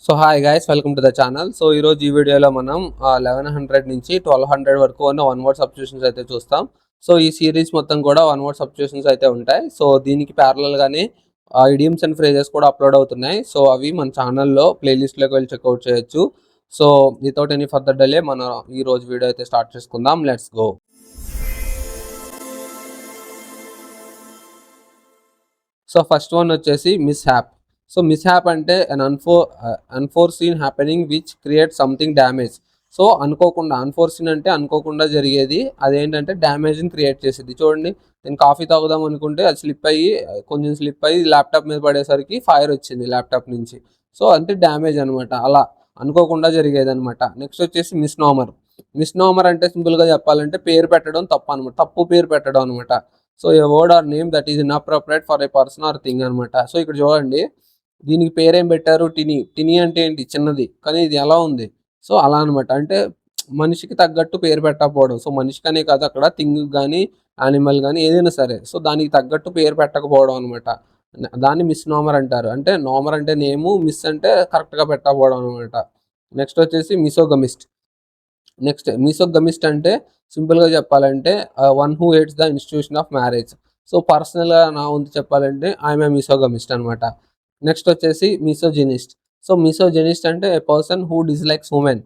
So hi guys, welcome to the channel. So ఈరోజు ఈ వీడియోలో మనం 1100 నుంచి 1200 వరకు ఉన్న వన్ వర్డ్ సబ్స్టిట్యూషన్స్ అయితే చూస్తాం. సో ఈ సిరీస్ మొత్తం కూడా వన్ వర్డ్ సబ్స్టిట్యూషన్స్ అయితే ఉంటాయి. సో దీనికి ప్యారలల్గానే ఇడియమ్స్ అండ్ ఫ్రేజెస్ కూడా అప్లోడ్ అవుతున్నాయి. సో అవి మన ఛానల్లో ప్లేలిస్ట్లోకి వెళ్ళి చెక్అవుట్ చేయొచ్చు. So without any further delay మనం ఈ రోజు వీడియో అయితే స్టార్ట్ చేసుకుందాం. Let's go. So first one వచ్చేసి మిస్ హ్యాప్. సో మిస్హ్యాప్ అంటే unforeseen happening which create something damage. So unforeseen అంటే అనుకోకుండా జరిగేది, అదేంటంటే డ్యామేజ్ని క్రియేట్ చేసేది. చూడండి, నేను కాఫీ తాగుదాం అనుకుంటే అది కొంచెం స్లిప్ అయ్యి ల్యాప్టాప్ మీద పడేసరికి ఫైర్ వచ్చింది ల్యాప్టాప్ నుంచి. సో అంటే డ్యామేజ్ అనమాట, అలా అనుకోకుండా జరిగేది అనమాట. నెక్స్ట్ వచ్చేసి మిస్నోమర్ అంటే సింపుల్గా చెప్పాలంటే పేరు పెట్టడం తప్పు పేరు పెట్టడం అనమాట. So A word or name that is inappropriate for a person are thing అనమాట. సో ఇక్కడ చూడండి, దీనికి పేరేం పెట్టారు, టిని అంటే ఏంటి, చిన్నది, కానీ ఇది ఎలా ఉంది. సో అలా అనమాట, అంటే మనిషికి తగ్గట్టు పేరు పెట్టకపోవడం. సో మనిషికనే కాదు, అక్కడ థింగ్ కానీ యానిమల్ కానీ ఏదైనా సరే, సో దానికి తగ్గట్టు పేరు పెట్టకపోవడం అనమాట. దాన్ని మిస్నోమర్ అంటారు. అంటే నోమర్ అంటే నేము, మిస్ అంటే కరెక్ట్గా పెట్టకపోవడం అనమాట. నెక్స్ట్ వచ్చేసి మిసోగమిస్ట్ అంటే సింపుల్గా చెప్పాలంటే one who hates the institution of marriage. So పర్సనల్గా నా వంతు చెప్పాలంటే ఐఎమ్ ఏ మిసోగమిస్ట్ అనమాట. నెక్స్ట్ వచ్చేసి మిసోజెనిస్ట్ అంటే a person who dislikes women.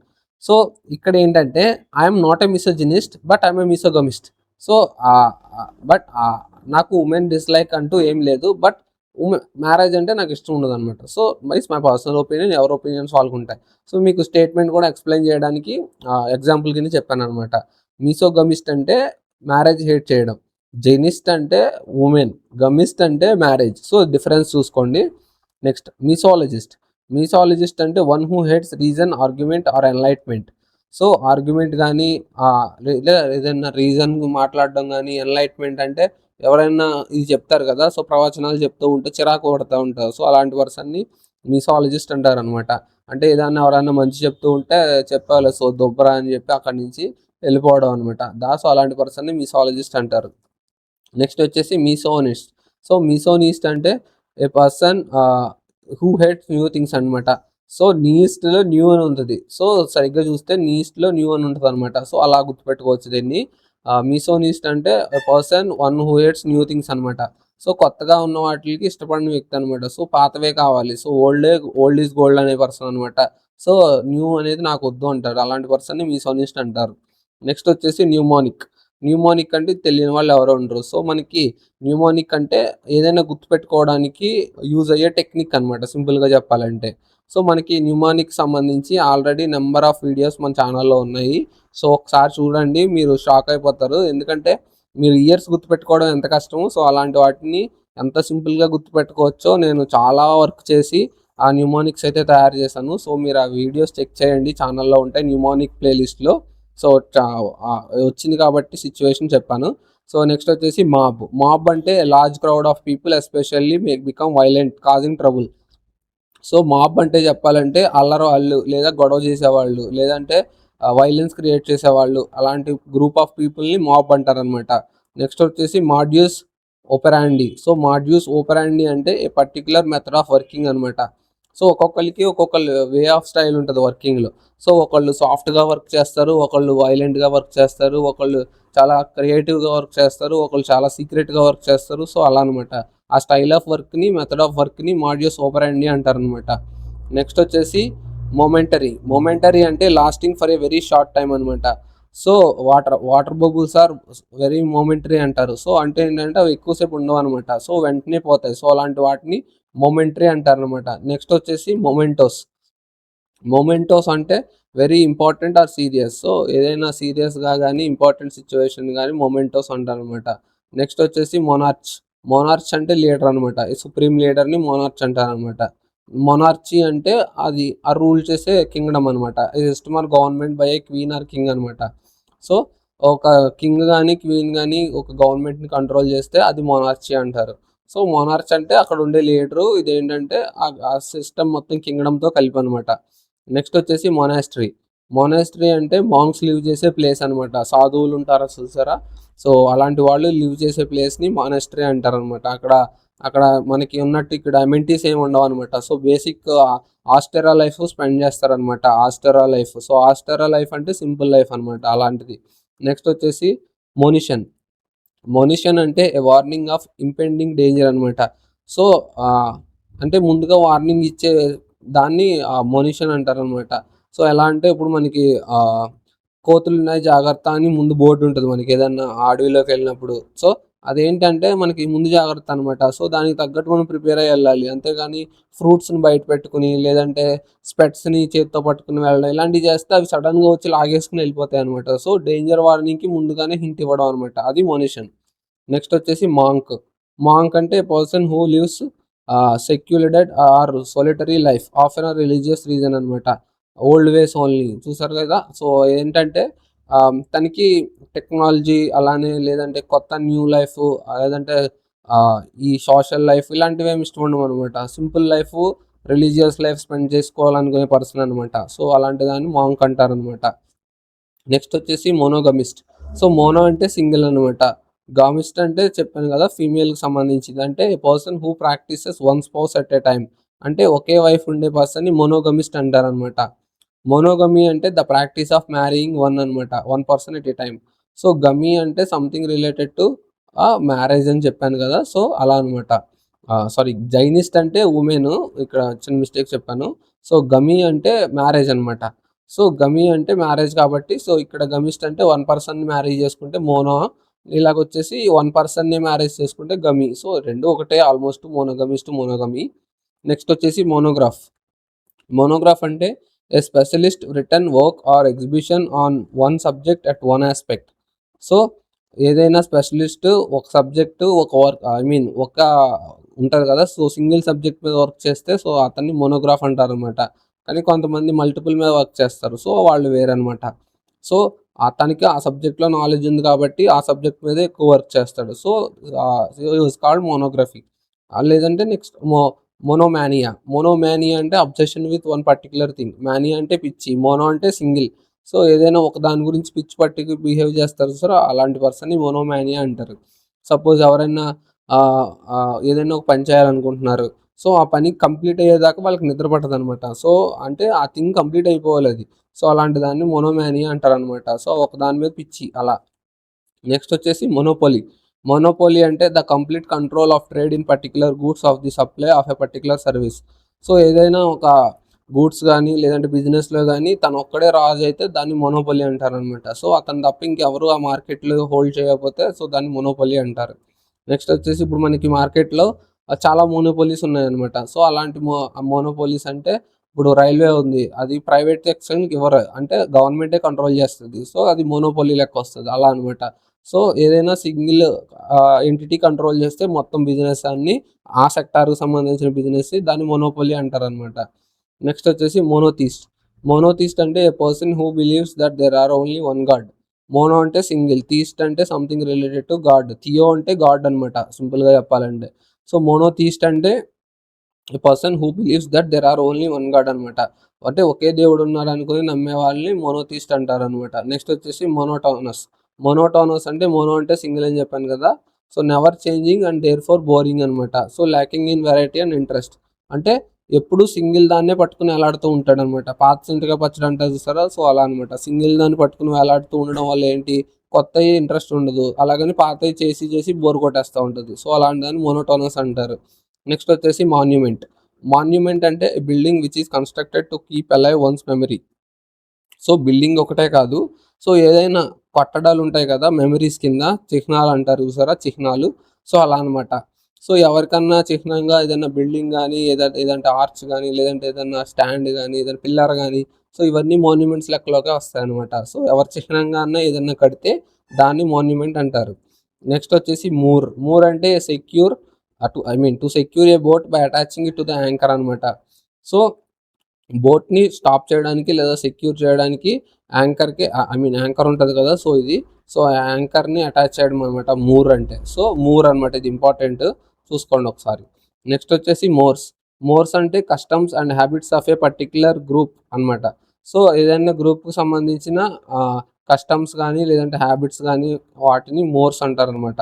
So ఇక్కడ ఏంటంటే I'm not a misogynist but I'm a misogamist. So but నాకు ఉమెన్ డిస్లైక్ అంటూ ఏం లేదు, బట్ మ్యారేజ్ అంటే నాకు ఇష్టం ఉండదు అనమాట. So it's my personal opinion, ఎవరి ఒపీనియన్స్ వాళ్ళకు ఉంటాయి. సో మీకు స్టేట్మెంట్ కూడా ఎక్స్ప్లెయిన్ చేయడానికి ఎగ్జాంపుల్ కింద చెప్పాను అనమాట. మిసోగమిస్ట్ అంటే మ్యారేజ్ హేట్ చేయడం, జెనిస్ట్ అంటే ఉమెన్, గమిస్ట్ అంటే మ్యారేజ్. సో డిఫరెన్స్ చూసుకోండి. నెక్స్ట్ మీసాలజిస్ట్ అంటే one who hates reason, argument or enlightenment. So argument కానీ ఏదైనా రీజన్ మాట్లాడడం కానీ, ఎన్లైట్మెంట్ అంటే ఎవరైనా ఇది చెప్తారు కదా, సో ప్రవచనాలు చెప్తూ ఉంటే చిరాకు పడుతూ ఉంటారు. సో అలాంటి పర్సన్ని మీసాలజిస్ట్ అంటారు అనమాట. అంటే ఏదైనా ఎవరైనా మంచి చెప్తూ ఉంటే చెప్పాలి, సో దొబ్బరా అని చెప్పి అక్కడి నుంచి వెళ్ళిపోవడం అనమాట. సో అలాంటి పర్సన్ని మీసాలజిస్ట్ అంటారు. నెక్స్ట్ వచ్చేసి మీసోనిస్ట్ అంటే a person who hates new things అనమాట. సో నీస్ట్లో న్యూ అని ఉంటుంది. సో సరిగ్గా చూస్తే నీస్ట్లో న్యూ అని ఉంటుంది అనమాట. సో అలా గుర్తుపెట్టుకోవచ్చు దీన్ని. మీసోనిస్ట్ అంటే person one who hates new things అనమాట. సో కొత్తగా ఉన్న వాటికి ఇష్టపడిన వ్యక్తి అనమాట. సో పాతవే కావాలి, సో ఓల్డ్ ఈజ్ గోల్డ్ అనే పర్సన్ అనమాట. సో న్యూ అనేది నాకు వద్దు అంటారు, అలాంటి పర్సన్ని మీసోనిస్ట్ అంటారు. నెక్స్ట్ వచ్చేసి న్యూమోనిక్ అంటే తెలియని వాళ్ళు ఎవరో ఉండరు. సో మనకి న్యూమోనిక్ అంటే ఏదైనా గుర్తుపెట్టుకోవడానికి యూజ్ అయ్యే టెక్నిక్ అనమాట, సింపుల్గా చెప్పాలంటే. సో మనకి న్యూమోనిక్ సంబంధించి ఆల్రెడీ నెంబర్ ఆఫ్ వీడియోస్ మన ఛానల్లో ఉన్నాయి. సో ఒకసారి చూడండి, మీరు షాక్ అయిపోతారు. ఎందుకంటే మీరు ఇయర్స్ గుర్తుపెట్టుకోవడం ఎంత కష్టమో, సో అలాంటి వాటిని ఎంత సింపుల్గా గుర్తుపెట్టుకోవచ్చో నేను చాలా వర్క్ చేసి ఆ న్యూమోనిక్స్ అయితే తయారు చేశాను. సో మీరు ఆ వీడియోస్ చెక్ చేయండి, ఛానల్లో ఉంటాయి న్యూమోనిక్ ప్లేలిస్ట్లో. సో వచ్చింది కాబట్టి సిచ్యువేషన్ చెప్పాను. సో నెక్స్ట్ వచ్చేసి మాబ్ అంటే large crowd of people especially make become violent causing trouble. So mob అంటే చెప్పాలంటే వాళ్ళు లేదా గొడవ చేసేవాళ్ళు, లేదంటే వైలెన్స్ క్రియేట్ చేసేవాళ్ళు, అలాంటి గ్రూప్ ఆఫ్ పీపుల్ని మాబ్ అంటారనమాట. నెక్స్ట్ వచ్చేసి మాడ్యూస్ ఓపెరాండి అంటే ఏ పర్టికులర్ మెథడ్ ఆఫ్ వర్కింగ్ అనమాట. సో ఒక్కొక్కరికి ఒక్కొక్క వే ఆఫ్ స్టైల్ ఉంటుంది వర్కింగ్లో. సో ఒకళ్ళు సాఫ్ట్గా వర్క్ చేస్తారు, ఒకళ్ళు వైలెంట్గా వర్క్ చేస్తారు, ఒకళ్ళు చాలా క్రియేటివ్గా వర్క్ చేస్తారు, ఒకళ్ళు చాలా సీక్రెట్గా వర్క్ చేస్తారు. సో అలా అనమాట, ఆ స్టైల్ ఆఫ్ వర్క్ని, మెథడ్ ఆఫ్ వర్క్ని మాడ్యూస్ ఓపెరాండి అంటారనమాట. నెక్స్ట్ వచ్చేసి మొమెంటరీ అంటే lasting for a very short time అనమాట. So water bubbles are very momentary అంటారు. సో అంటే ఏంటంటే అవి ఎక్కువసేపు ఉండవు అనమాట, సో వెంటనే పోతాయి. సో అలాంటి వాటిని మొమెంటరీ అంటారనమాట. నెక్స్ట్ వచ్చేసి మొమెంటోస్ అంటే very important or serious. So ఏదైనా సీరియస్గా కానీ ఇంపార్టెంట్ సిచ్యువేషన్ కానీ మొమెంటోస్ అంటారనమాట. నెక్స్ట్ వచ్చేసి మొనార్చ్ అంటే లీడర్ అనమాట. సుప్రీం లీడర్ని మొనార్చ్ అంటారనమాట. మొనార్చీ అంటే అది ఆ రూల్ చేసే కింగ్డమ్ అనమాట. System or government by a queen or king అనమాట. సో ఒక కింగ్ కానీ క్వీన్ కానీ ఒక గవర్నమెంట్ని కంట్రోల్ చేస్తే అది మొనార్చీ అంటారు. సో మొనార్చ్ అంటే అక్కడ ఉండే లీడరు, ఇదేంటంటే ఆ సిస్టమ్ మొత్తం కింగ్డమ్తో కలిపి అనమాట. నెక్స్ట్ వచ్చేసి మొనాస్ట్రీ అంటే మాంగ్స్ లివ్ చేసే ప్లేస్ అనమాట. సాధువులు ఉంటారా చూసారా, సో అలాంటి వాళ్ళు లివ్ చేసే ప్లేస్ని మొనాస్ట్రీ అంటారు అనమాట. అక్కడ మనకి ఉన్నట్టు ఇక్కడ అమెంటీస్ ఏమి ఉండవు అనమాట. సో బేసిక్ ఆస్టెరా లైఫ్ స్పెండ్ చేస్తారనమాట. ఆస్టెరా లైఫ్. సో ఆస్టెరా లైఫ్ అంటే సింపుల్ లైఫ్ అనమాట అలాంటిది. నెక్స్ట్ వచ్చేసి మోనిషన్. మోనిషన్ అంటే ఏ వార్నింగ్ ఆఫ్ ఇంపెండింగ్ డేంజర్ అనమాట. సో అంటే ముందుగా వార్నింగ్ ఇచ్చే దాన్ని మోనిషన్ అంటారనమాట. సో ఎలా అంటే ఇప్పుడు మనకి కోతులున్నాయి జాగ్రత్త అని ముందు బోర్డు ఉంటుంది మనకి ఏదన్నా అడవిలోకి వెళ్ళినప్పుడు. సో అదేంటంటే మనకి ముందు జాగ్రత్త అనమాట. సో దానికి తగ్గట్టు మనం ప్రిపేర్ అయ్యి వెళ్ళాలి. అంతేగాని ఫ్రూట్స్‌ని బయట పెట్టుకొని లేదంటే స్పెట్స్‌ని చేత్తో పట్టుకొని వెళ్ళడం ఇలాంటివి చేస్తే అవి సడెన్‌గా వచ్చి లాగేసుకొని వెళ్ళిపోతాయనమాట. సో డేంజర్ వార్నింగ్‌కి ముందుగానే హింట్ ఇవ్వడం అనమాట. అది మోనిషన్. నెక్స్ట్ వచ్చేసి మాంక్. మాంక్ అంటే person who lives secluded or solitary life often a religious reason అనమాట. ఓల్డ్ వేస్ ఓన్లీ చూసారు కదా. సో ఏంటంటే తనకి టెక్నాలజీ అలానే లేదంటే కొత్త న్యూ లైఫ్ లేదంటే ఈ సోషల్ లైఫ్ ఇలాంటివి ఏమి ఇష్టం ఉండవు అనమాట. Simple life religious life spend చేసుకోవాలనుకునే పర్సన్ అనమాట. సో అలాంటి దాన్ని మాంక్ అంటారనమాట. నెక్స్ట్ వచ్చేసి మోనోగమిస్ట్. సో మోనో అంటే సింగిల్ అనమాట. గామిస్ట్ అంటే చెప్పాను కదా ఫీమేల్కి సంబంధించింది. అంటే person who practises one spouse at a time. అంటే ఒకే వైఫ్ ఉండే పర్సన్ని మోనోగమిస్ట్ అంటారనమాట. మోనోగమి అంటే the practice of marrying one అనమాట. One person at a time. So gamy అంటే సంథింగ్ రిలేటెడ్ టు మ్యారేజ్ అని చెప్పాను కదా. సో అలా అనమాట. సారీ జైనిస్ట్ అంటే ఉమెన్. ఇక్కడ చిన్న మిస్టేక్ చెప్పాను. సో గమి అంటే మ్యారేజ్ అనమాట. సో గమి అంటే మ్యారేజ్ కాబట్టి సో ఇక్కడ గమిస్ట్ అంటే వన్ పర్సన్ మ్యారేజ్ చేసుకుంటే మోనో. ఇలాగొచ్చేసి వన్ పర్సన్‌ని మ్యారేజ్ చేసుకుంటే గమి. సో 2 ఒకటే ఆల్మోస్ట్ మోనోగమిస్ట్, మోనోగమి. నెక్స్ట్ వచ్చేసి మోనోగ్రాఫ్. మోనోగ్రాఫ్ అంటే a specialist written work or exhibition on one subject at one aspect. So ఏదైనా స్పెషలిస్ట్ ఒక సబ్జెక్టు ఒక వర్క్ ఒక ఉంటది కదా. సో సింగిల్ సబ్జెక్ట్ మీద వర్క్ చేస్తే సో అతన్ని మోనోగ్రాఫ్ అంటారనమాట. కానీ కొంతమంది మల్టిపుల్ మీద వర్క్ చేస్తారు. సో వాళ్ళు వేరనమాట. సో అతనికి ఆ సబ్జెక్ట్‌లో నాలెడ్జ్ ఉంది కాబట్టి ఆ సబ్జెక్ట్ మీదే ఎక్కువ వర్క్ చేస్తాడు. So he is called monography. లేదంటే నెక్స్ట్ మోనోమానియా. మోనోమానియా అంటే obsession with one particular thing. Mania అంటే పిచ్చి. మోనో అంటే సింగిల్. సో ఏదైనా ఒక దాని గురించి పిచ్చి పట్టి బిహేవ్ చేస్తారు చూసారా అలాంటి పర్సన్‌ని మోనోమానియా అంటారు. సపోజ్ ఎవరైనా ఏదైనా ఒక పని చేయాలనుకుంటున్నారు. సో ఆ పని కంప్లీట్ అయ్యేదాకా వాళ్ళకి నిద్ర పట్టదనమాట. సో అంటే ఆ థింగ్ కంప్లీట్ అయిపోవాలది. సో అలాంటి దాన్ని మోనోమానియా అంటారనమాట. సో ఒక దాని మీద పిచ్చి అలా. నెక్స్ట్ వచ్చేసి మొనోపోలీ. మొనోపోలీ అంటే the complete control of trade in particular goods of the supply of a particular service. So ఏదైనా ఒక గూడ్స్ గానీ లేదంటే బిజినెస్‌లో గానీ తనొక్కడే రాజు అయితే దాన్ని మొనోపోలీ అంటారనమాట. సో అతను తప్ప ఇంకెవరు ఆ మార్కెట్‌లో హోల్డ్ చేయకపోతే సో దాన్ని మొనోపోలీ అంటారు. నెక్స్ట్ వచ్చేసి ఇప్పుడు మనకి మార్కెట్‌లో చాలా మోనోపోలీస్ ఉన్నాయన్నమాట. సో అలాంటి మోనోపోలీస్ అంటే ఇప్పుడు రైల్వే ఉంది. అది ప్రైవేట్ సెక్షన్‌కి ఇవ్వరు. అంటే గవర్నమెంటే కంట్రోల్ చేస్తది. సో అది మోనోపోలీ లెక్కొస్తది. అలా అనమాట. సో ఏదైనా సింగిల్ ఎంటిటీ కంట్రోల్ చేస్తే మొత్తం బిజినెస్ అన్నీ ఆ సెక్టార్‌కి సంబంధించిన బిజినెస్ దాన్ని మోనోపోలీ అంటారనమాట. నెక్స్ట్ వచ్చేసి మోనోథీస్ట్. మోనోథీస్ట్ అంటే a person who believes that there are only one God. Mono అంటే సింగిల్. థీస్ట్ అంటే something related to God. Theo అంటే గాడ్ అనమాట సింపుల్‌గా చెప్పాలంటే. సో మోనోథీస్ట్ అంటే a person who believes that there are only one God అనమాట. అంటే ఒకే దేవుడు ఉన్నాడు అనుకుని నమ్మే వాళ్ళని మోనోథీస్ట్ అంటారనమాట. నెక్స్ట్ వచ్చేసి మోనోటోనస్. మోనోటోనస్ అంటే మోనో అంటే సింగిల్ అని చెప్పాను కదా. So never changing and therefore boring అనమాట. So lacking in variety and interest. అంటే ఎప్పుడు సింగిల్ దాన్నే పట్టుకుని వేలాడుతూ ఉంటాడనమాట. పాత చింతకాయ పచ్చడి అంటారు చూసారా. సో అలా అనమాట. సింగిల్ దాన్ని పట్టుకుని వేలాడుతూ ఉండడం వల్ల ఏంటి కొత్తయి ఇంట్రెస్ట్ ఉండదు. అలాగని పాతయి చేసి చేసి బోర్ కొట్టేస్తా ఉంటది. సో అలాంటి దాన్ని మోనోటోనస్ అంటారు. నెక్స్ట్ వచ్చేసి మాన్యుమెంట్. మాన్యుమెంట్ అంటే building which is constructed to keep alive once memory. So building ఒకటే కాదు. సో ఏదైనా కట్టడాలుంటాయి కదా మెమరీస్ కింద చిహ్నాలు అంటారు చూసారా చిహ్నాలు. సో అలా అనమాట. సో ఎవరికన్నా చిహ్నంగా ఏదైనా బిల్డింగ్ గానీ ఏదంటే ఆర్చ్ గానీ లేదంటే ఏదన్నా స్టాండ్ గానీ ఏదైనా పిల్లర్ గానీ సో ఇవన్నీ మాన్యుమెంట్స్ లెక్కలోకే వస్తాయన్నమాట. సో ఎవరి చిహ్నంగా అన్నా ఏదన్నా కడితే దాన్ని మాన్యుమెంట్ అంటారు. నెక్స్ట్ వచ్చేసి మూర్. మూర్ అంటే secure to secure a boat by attaching it to the anchor అనమాట. సో బోట్‌ని స్టాప్ చేయడానికి లేదా సెక్యూర్ చేయడానికి యాంకర్‌కి యాంకర్ ఉంటది కదా. సో ఇది. సో యాంకర్‌ని అటాచ్ చేయడం అనమాట మూర్ అంటే. సో మూర్ అనమాట ఇది ఇంపార్టెంట్. చూసుకోండి ఒకసారి. నెక్స్ట్ వచ్చేసి మోర్స్. మోర్స్ అంటే customs and habits of A particular group అనమాట. సో ఏదైనా గ్రూప్‌కి సంబంధించిన కస్టమ్స్ గానీ లేదంటే హ్యాబిట్స్ గానీ వాటిని మోర్స్ అంటారనమాట.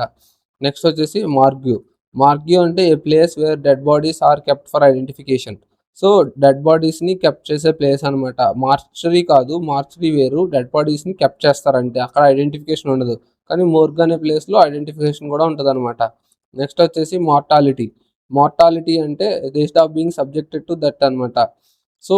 నెక్స్ట్ వచ్చేసి మార్గ్యూ. మార్గ్యూ అంటే a place where dead bodies are kept for identification. So dead బాడీస్ని కెప్ట్ చేసే ప్లేస్ అనమాట. మార్చరీ కాదు, మార్చరీ వేరు, డెడ్ బాడీస్ని కెప్ట్ చేస్తారంటే అక్కడ ఐడెంటిఫికేషన్ ఉండదు. కానీ మోర్గ్ అనే ప్లేస్లో ఐడెంటిఫికేషన్ కూడా ఉంటుంది అనమాట. నెక్స్ట్ వచ్చేసి మార్టాలిటీ. మార్టాలిటీ అంటే they stop being subjected to that అనమాట. సో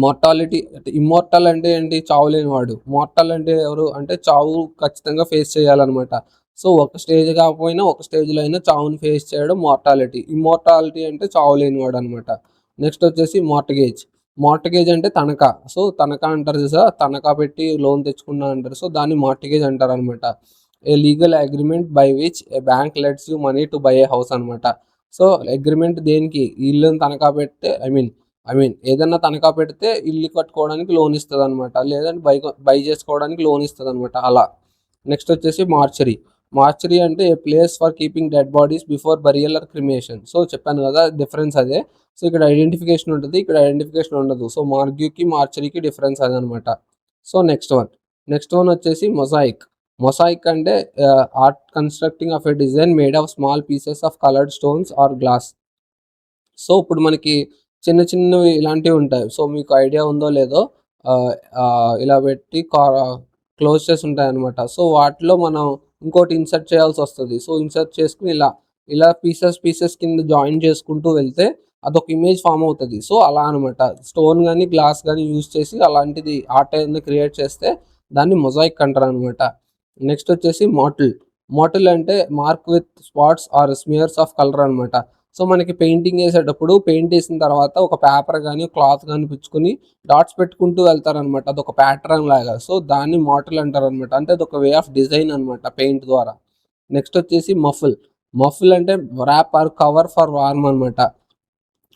మార్టాలిటీ అంటే ఇమ్మోర్టల్ అంటే ఏంటి, చావు లేనివాడు. మార్టల్ అంటే ఎవరు అంటే చావు ఖచ్చితంగా ఫేస్ చేయాలన్నమాట. సో ఒక స్టేజ్ కాకపోయినా ఒక స్టేజ్లో అయినా చావుని ఫేస్ చేయడం మార్టాలిటీ. ఇమ్మోర్టాలిటీ అంటే చావు లేనివాడు అనమాట. నెక్స్ట్ వచ్చేసి మార్టగేజ్. మార్టగేజ్ అంటే తనఖా. సో తనఖా అంటారు చూసా, తనఖా పెట్టి లోన్ తెచ్చుకున్నా అంటారు. సో దాన్ని మార్టగేజ్ అంటారు అనమాట. A legal agreement by which A bank let's you money to buy A house అనమాట. సో అగ్రిమెంట్ దేనికి, ఇల్లుని తనఖా పెడితే ఐ మీన్ ఏదన్నా తనఖా పెడితే ఇల్లు కట్టుకోవడానికి లోన్ ఇస్తుంది అనమాట, లేదంటే బై చేసుకోవడానికి లోన్ ఇస్తుంది అనమాట అలా. నెక్స్ట్ వచ్చేసి మార్చరీ. మార్చరీ అంటే a place for keeping dead bodies before burial or cremation. So చెప్పాను కదా డిఫరెన్స్ అదే. సో ఇక్కడ ఐడెంటిఫికేషన్ ఉంటుంది, ఇక్కడ ఐడెంటిఫికేషన్ ఉండదు. సో మార్గ్యూకి మార్చరీకి డిఫరెన్స్ అదనమాట. సో నెక్స్ట్ వన్ వచ్చేసి మొజాయిక్. మొజాయిక్ అంటే art constructing of a design made of small pieces of coloured stones are glass. So ఇప్పుడు మనకి చిన్న చిన్నవి ఇలాంటివి ఉంటాయి. సో మీకు ఐడియా ఉందో లేదో, ఇలా పెట్టి క్లోజ్ చేసి ఉంటాయి అనమాట. సో వాటిలో మనం ఇంకోటి ఇన్సర్ట్ చేయాల్సి వస్తుంది. సో ఇన్సర్ట్ చేసుకుని ఇలా పీసెస్ కింద జాయిన్ చేసుకుంటూ వెళ్తే అదొక ఇమేజ్ ఫామ్ అవుతుంది. సో అలా అనమాట. స్టోన్ కానీ గ్లాస్ కానీ యూజ్ చేసి అలాంటిది ఆర్ట్ ఏదైనా క్రియేట్ చేస్తే దాన్ని మొజాయిక్ అంటారు అనమాట. నెక్స్ట్ వచ్చేసి మాటిల్ అంటే mark with spots or smears of colour అనమాట. సో మనకి పెయింటింగ్ వేసేటప్పుడు పెయింట్ వేసిన తర్వాత ఒక పేపర్ కానీ క్లాత్ కానీ పుచ్చుకొని డాట్స్ పెట్టుకుంటూ వెళ్తారనమాట. అదొక ప్యాటర్న్ లాగా. సో దాన్ని మాటల్ అంటారు అనమాట. అంటే అదొక వే ఆఫ్ డిజైన్ అనమాట పెయింట్ ద్వారా. నెక్స్ట్ వచ్చేసి మఫుల్ అంటే wrap or cover for warm అనమాట.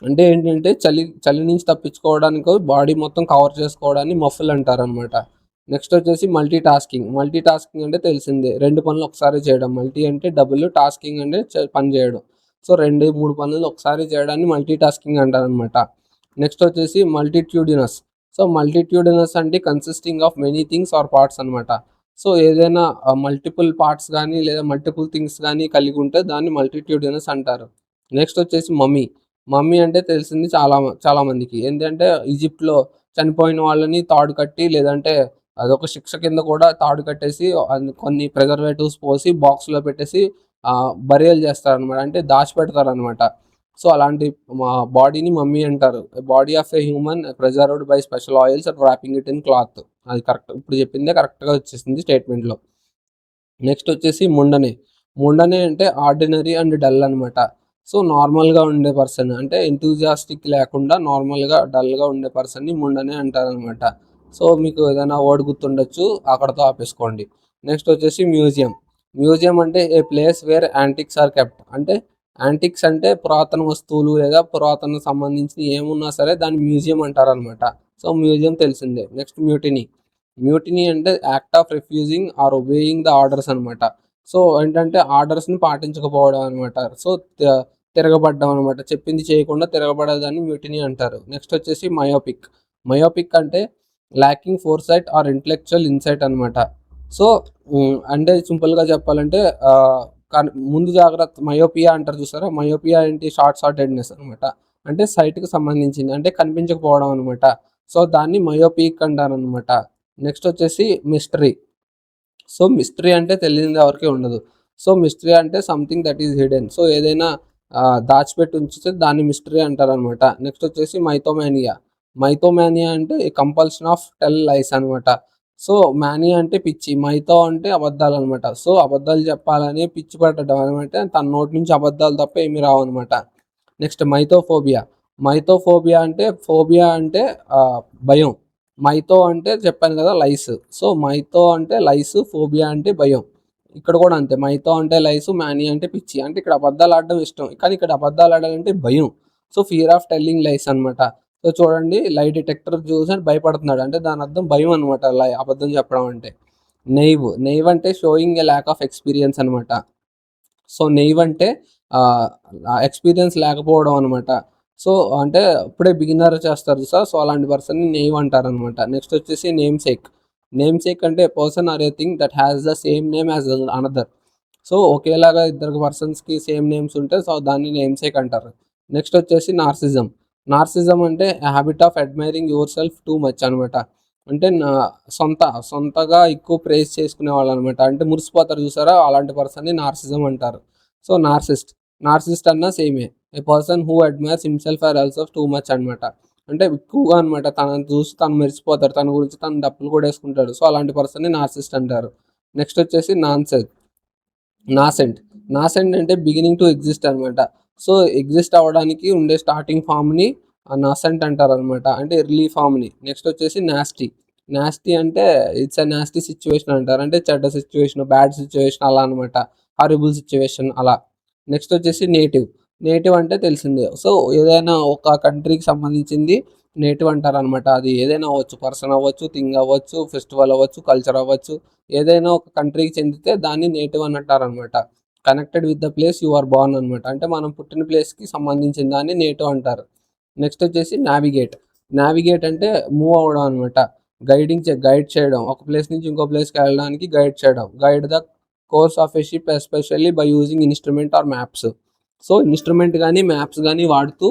అంటే ఏంటంటే చలి నుంచి తప్పించుకోవడానికి బాడీ మొత్తం కవర్ చేసుకోవడాన్ని మఫుల్ అంటారు అనమాట. నెక్స్ట్ వచ్చేసి మల్టీ టాస్కింగ్ అంటే తెలిసిందే, రెండు పనులు ఒకసారి చేయడం. మల్టీ అంటే డబుల్, టాస్కింగ్ అంటే పని చేయడం. సో 2-3 పనులు ఒకసారి చేయడాన్ని మల్టీ టాస్కింగ్ అంటారనమాట. నెక్స్ట్ వచ్చేసి మల్టిట్యూడినస్. సో మల్టిట్యూడినస్ అంటే consisting of many things or parts అనమాట. సో ఏదైనా మల్టిపుల్ పార్ట్స్ కానీ లేదా మల్టిపుల్ థింగ్స్ కానీ కలిగి ఉంటే దాన్ని మల్టిట్యూడినస్ అంటారు. నెక్స్ట్ వచ్చేసి మమ్మీ అంటే తెలిసింది చాలా మందికి. ఏంటంటే ఈజిప్ట్లో చనిపోయిన వాళ్ళని తాడు కట్టి, లేదంటే అదొక శిక్ష కింద కూడా తాడు కట్టేసి కొన్ని ప్రిజర్వేటివ్స్ పోసి బాక్స్లో పెట్టేసి బరియల్ చేస్తారనమాట, అంటే దాచిపెడతారనమాట. సో అలాంటి బాడీని మమ్మీ అంటారు. Body of a human preserved by special oils and wrapping it in cloth. అది కరెక్ట్, ఇప్పుడు చెప్పిందే కరెక్ట్గా వచ్చేసింది స్టేట్మెంట్లో. నెక్స్ట్ వచ్చేసి ముండనే అంటే ఆర్డినరీ అండ్ డల్ అనమాట. సో నార్మల్గా ఉండే పర్సన్, అంటే ఎంతూజియాస్టిక్ లేకుండా నార్మల్గా డల్గా ఉండే పర్సన్ని ముండనే అంటారనమాట. సో మీకు ఏదైనా వర్డ్ గుర్తుండొచ్చు, అక్కడతో ఆపేసుకోండి. నెక్స్ట్ వచ్చేసి మ్యూజియం అంటే a place where antiques are kept. అంటే యాంటిక్స్ అంటే పురాతన వస్తువులు లేదా పురాతన సంబంధించి ఏమున్నా సరే దాన్ని మ్యూజియం అంటారనమాట. సో మ్యూజియం తెలిసిందే. నెక్స్ట్ మ్యూటినీ అంటే act of refusing or obeying the orders అనమాట. సో ఏంటంటే ఆర్డర్స్ని పాటించకపోవడం అనమాట. సో తిరగబడ్డం అనమాట, చెప్పింది చేయకుండా తిరగబడేదాన్ని మ్యూటినీ అంటారు. నెక్స్ట్ వచ్చేసి మయోపిక్ అంటే lacking foresight or intellectual insight అనమాట. సో అంటే సింపుల్గా చెప్పాలంటే ముందు జాగ్రత్త, మయోపియా అంటారు చూసారా, మయోపియా ఏంటి, షార్ట్-సైటెడ్నెస్ అనమాట. అంటే సైట్కి సంబంధించింది, అంటే కనిపించకపోవడం అనమాట. సో దాన్ని మయోపిక్ అంటారు అనమాట. నెక్స్ట్ వచ్చేసి మిస్టరీ. సో మిస్టరీ అంటే తెలియనిది ఎవరికి ఉండదు. సో మిస్టరీ అంటే something that is hidden. So ఏదైనా దాచిపెట్టి ఉంచితే దాన్ని మిస్టరీ అంటారనమాట. నెక్స్ట్ వచ్చేసి మైథోమానియా అంటే కంపల్షన్ ఆఫ్ టెల్ లైస్ అనమాట. సో మానియా అంటే పిచ్చి, మైథో అంటే అబద్ధాలు అనమాట. సో అబద్ధాలు చెప్పాలని పిచ్చి పట్టడం అనమాట. తన నోటి నుంచి అబద్ధాలు తప్ప ఏమి రావు అనమాట. నెక్స్ట్ మైథోఫోబియా అంటే ఫోబియా అంటే భయం. మైథో అంటే చెప్పాను కదా లైస్. సో మైథో అంటే లైస్, ఫోబియా అంటే భయం. ఇక్కడ కూడా అంతే, మైథో అంటే లైస్, మానియా అంటే పిచ్చి. అంటే ఇక్కడ అబద్ధాలు ఆడడం ఇష్టం, కానీ ఇక్కడ అబద్ధాలు ఆడాలంటే భయం. సో ఫియర్ ఆఫ్ టెల్లింగ్ లైస్ అనమాట. సో చూడండి, లై డిటెక్టర్ చూసి భయపడుతున్నాడు, అంటే దాని అర్థం భయం అనమాట, అబద్ధం చెప్పడం అంటే. నెయివ్ అంటే sowing A lack of experience అనమాట. సో నెయివ్ అంటే ఎక్స్పీరియన్స్ లేకపోవడం అనమాట. సో అంటే ఇప్పుడే బిగినర్ చేస్తారు సార్, సో అలాంటి పర్సన్ని నెయివ్ అంటారనమాట. నెక్స్ట్ వచ్చేసి నేమ్ సేక్ అంటే person are a thing that has the same name as another. So ఒకేలాగా ఇద్దరు పర్సన్స్కి సేమ్ నేమ్స్ ఉంటే సో దాన్ని నేమ్ సేక్ అంటారు. నెక్స్ట్ వచ్చేసి నార్సిజం అంటే habit of admiring your self two much అనమాట. అంటే సొంతగా ఎక్కువ ప్రేజ్ చేసుకునే వాళ్ళు అనమాట. అంటే మురిసిపోతారు చూసారా, అలాంటి పర్సన్ని నార్సిజం అంటారు. సో నార్సిస్ట్ అన్న సేమే, a person who admires himself or herself too much అనమాట. అంటే ఎక్కువగా అనమాట, తనని చూసి తను మెరిసిపోతారు, తన గురించి తను డప్పులు కూడా వేసుకుంటాడు. సో అలాంటి పర్సన్ని నార్సిస్ట్ అంటారు. నెక్స్ట్ వచ్చేసి నాసెంట్. నాసెంట్ అంటే బిగినింగ్ టు ఎగ్జిస్ట్ అనమాట. సో ఎగ్జిస్ట్ అవ్వడానికి ఉండే స్టార్టింగ్ ఫామ్ని నాసెంట్ అంటారు అనమాట, అంటే ఎర్లీ ఫామ్ని. నెక్స్ట్ వచ్చేసి నాస్టీ అంటే ఇట్స్ అ నాస్టీ సిచ్యువేషన్ అంటారు, అంటే చెడ్డ సిచ్యువేషన్, బ్యాడ్ సిచ్యువేషన్ అలా అనమాట, హారిబుల్ సిచ్యువేషన్ అలా. నెక్స్ట్ వచ్చేసి నేటివ్ అంటే తెలిసిందే. సో ఏదైనా ఒక కంట్రీకి సంబంధించింది నేటివ్ అంటారు అనమాట. అది ఏదైనా అవ్వచ్చు, పర్సన్ అవ్వచ్చు, థింగ్ అవ్వచ్చు, ఫెస్టివల్ అవ్వచ్చు, కల్చర్ అవ్వచ్చు. ఏదైనా ఒక కంట్రీకి చెందితే దాన్ని నేటివ్ అని అంటారు అనమాట. Connected with the place you are born అనమాట, అంటే మనం పుట్టిన ప్లేస్కి సంబంధించిన దాన్ని నేటివ్ అంటారు. నెక్స్ట్ వచ్చేసి నావిగేట్ అంటే మూవ్ అవ్వడం అనమాట. గైడ్ చేయడం, ఒక ప్లేస్ నుంచి ఇంకో ప్లేస్కి వెళ్ళడానికి గైడ్ చేయడం. Guide the course of a ship especially by using instrument are maps. So instrument కానీ మ్యాప్స్ కానీ వాడుతూ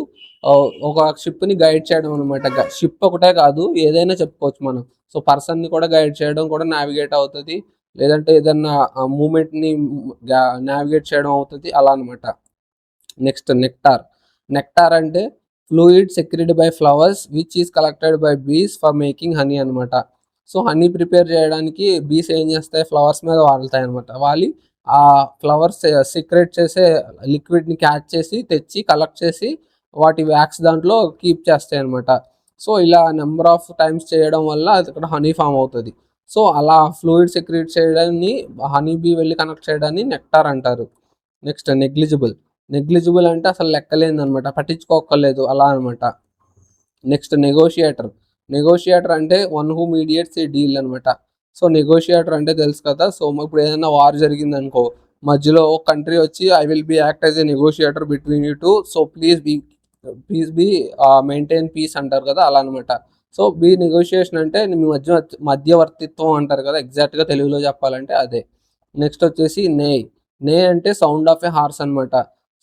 ఒక షిప్ని గైడ్ చేయడం అనమాట. షిప్ ఒకటే కాదు, ఏదైనా చెప్పుకోవచ్చు మనం. సో పర్సన్ని కూడా గైడ్ చేయడం కూడా నావిగేట్ అవుతుంది, లేదంటే ఏదన్నా మూమెంట్ని నావిగేట్ చేయడం అవుతుంది అలా అనమాట. నెక్స్ట్ నెక్టార్ అంటే fluid secreted by flowers which is collected by బీస్ ఫర్ మేకింగ్ హనీ అనమాట. సో హనీ ప్రిపేర్ చేయడానికి బీస్ ఏం చేస్తాయి, ఫ్లవర్స్ మీద వాళ్తాయి అనమాట. వాలి ఆ ఫ్లవర్స్ సీక్రెట్ చేసే లిక్విడ్ని క్యాచ్ చేసి తెచ్చి కలెక్ట్ చేసి వాటి వ్యాక్స్ దాంట్లో కీప్ చేస్తాయి అనమాట. సో ఇలా నెంబర్ ఆఫ్ టైమ్స్ చేయడం వల్ల అది ఇక్కడ హనీ ఫామ్ అవుతుంది. సో అలా ఫ్లూయిడ్ సెక్రెట్ చేయడాన్ని, హనీ బీ వెళ్ళి కనెక్ట్ చేయడాన్ని నెక్టార్ అంటారు. నెక్స్ట్ నెగ్లిజిబుల్ అంటే అసలు లెక్కలేదు అనమాట, పట్టించుకోక్కర్లేదు అలా అనమాట. నెక్స్ట్ నెగోషియేటర్ అంటే వన్ హూ మీడియేట్స్ ఏ డీల్ అనమాట. సో నెగోషియేటర్ అంటే తెలుసు కదా. సో ఇప్పుడు ఏదైనా వార్ జరిగింది అనుకో, మధ్యలో ఒక కంట్రీ వచ్చి I will be act as a negotiator between you two, so please be maintain peace అంటారు కదా, అలా అనమాట. సో నెగోషియేషన్ అంటే మీ మధ్యవర్తిత్వం అంటారు కదా, ఎగ్జాక్ట్గా తెలుగులో చెప్పాలంటే అదే. నెక్స్ట్ వచ్చేసి నే అంటే సౌండ్ ఆఫ్ ఏ హార్స్ అనమాట.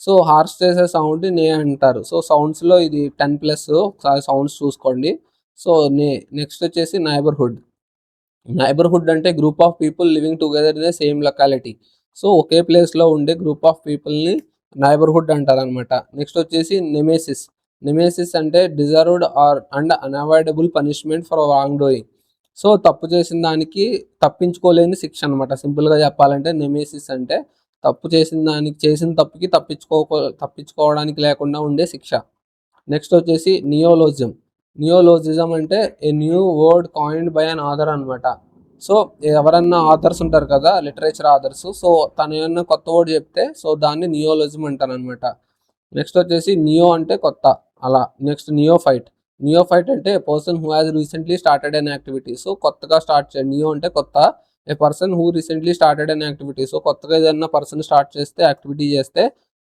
సో హార్స్ చేసే సౌండ్ నే అంటారు. సో సౌండ్స్లో ఇది 10+, ఒకసారి సౌండ్స్ చూసుకోండి. సో నెక్స్ట్ వచ్చేసి నైబర్హుడ్ అంటే group of people living together in the same locality. So ఒకే ప్లేస్లో ఉండే గ్రూప్ ఆఫ్ పీపుల్ని నైబర్హుడ్ అంటారు అనమాట. నెక్స్ట్ వచ్చేసి నెమేసిస్ అంటే deserved or and unavoidable punishment for wrong doing. So తప్పు చేసిన దానికి తప్పించుకోలేని శిక్ష అనమాట. సింపుల్గా చెప్పాలంటే నెమేసిస్ అంటే చేసిన తప్పుకి తప్పించుకోవడానికి లేకుండా ఉండే శిక్ష. నెక్స్ట్ వచ్చేసి నియోలోజిజం అంటే a new word coined by an author అనమాట. సో ఎవరన్నా ఆథర్స్ ఉంటారు కదా, లిటరేచర్ ఆథర్స్, సో తను ఏమన్నా కొత్త వర్డ్ చెప్తే సో దాన్ని నియోలోజిజం అంటారు అనమాట. నెక్స్ట్ వచ్చేసి నియో అంటే కొత్త అలా. నెక్స్ట్ నియోఫైట్ అంటే person who has recently started an activity. So కొత్తగా స్టార్ట్ చేయండి. నియో అంటే కొత్త, a person who recently started an activity. So కొత్తగా ఏదైనా పర్సన్ స్టార్ట్ చేస్తే, యాక్టివిటీ చేస్తే,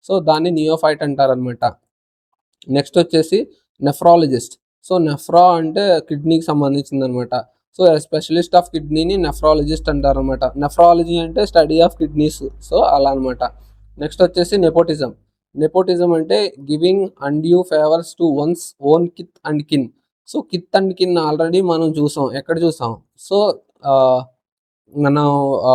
సో దాన్ని నియోఫైట్ అంటారు అనమాట. నెక్స్ట్ వచ్చేసి నెఫ్రాలజిస్ట్. సో నెఫ్రా అంటే కిడ్నీకి సంబంధించింది అనమాట. సో స్పెషలిస్ట్ ఆఫ్ కిడ్నీని నెఫ్రాలజిస్ట్ అంటారు అనమాట. నెఫ్రాలజీ అంటే స్టడీ ఆఫ్ కిడ్నీస్, సో అలా అనమాట. నెక్స్ట్ వచ్చేసి నెపోటిజం అంటే giving undue favours to once own kith and కిన్. So kith and కిన్ already మనం చూసాం, ఎక్కడ చూసాం, సో మనం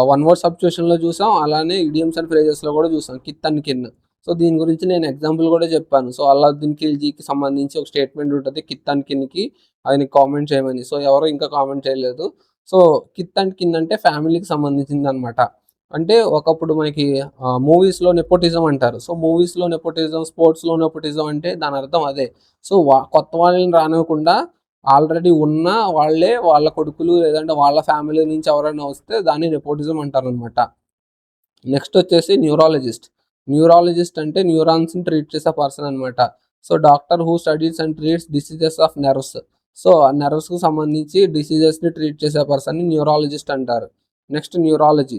వన్ వర్డ్ సబ్స్టిట్యూషన్లో చూసాం, అలానే ఇడియమ్స్ అండ్ ఫ్రేజెస్లో కూడా చూసాం కిత్ అండ్ కిన్. సో దీని గురించి నేను ఎగ్జాంపుల్ కూడా చెప్పాను. సో అల్లావుద్దీన్ ఖిల్జీకి సంబంధించి ఒక స్టేట్మెంట్ ఉంటుంది కిత్ అండ్ కిన్కి, ఆయనకి కామెంట్ చేయమని. సో ఎవరు ఇంకా కామెంట్ చేయలేదు. సో కిత్ అండ్ కిన్ అంటే ఫ్యామిలీకి సంబంధించింది అనమాట. అంటే ఒకప్పుడు మనకి మూవీస్లో నెపోటిజం అంటారు. సో మూవీస్లో నెపోటిజం, స్పోర్ట్స్లో నెపోటిజం అంటే దాని అర్థం అదే. సో కొత్త వాళ్ళని రానివ్వకుండా ఆల్రెడీ ఉన్న వాళ్ళే, వాళ్ళ కొడుకులు లేదంటే వాళ్ళ ఫ్యామిలీ నుంచి ఎవరైనా వస్తే దాన్ని నెపోటిజం అంటారు అనమాట. నెక్స్ట్ వచ్చేసి న్యూరాలజిస్ట్ అంటే న్యూరాన్స్ని ట్రీట్ చేసే పర్సన్ అనమాట. So doctor who studies and treats diseases of nerves. So ఆ నెర్వ్స్కి సంబంధించి డిసీజెస్ని ట్రీట్ చేసే పర్సన్ని న్యూరాలజిస్ట్ అంటారు. నెక్స్ట్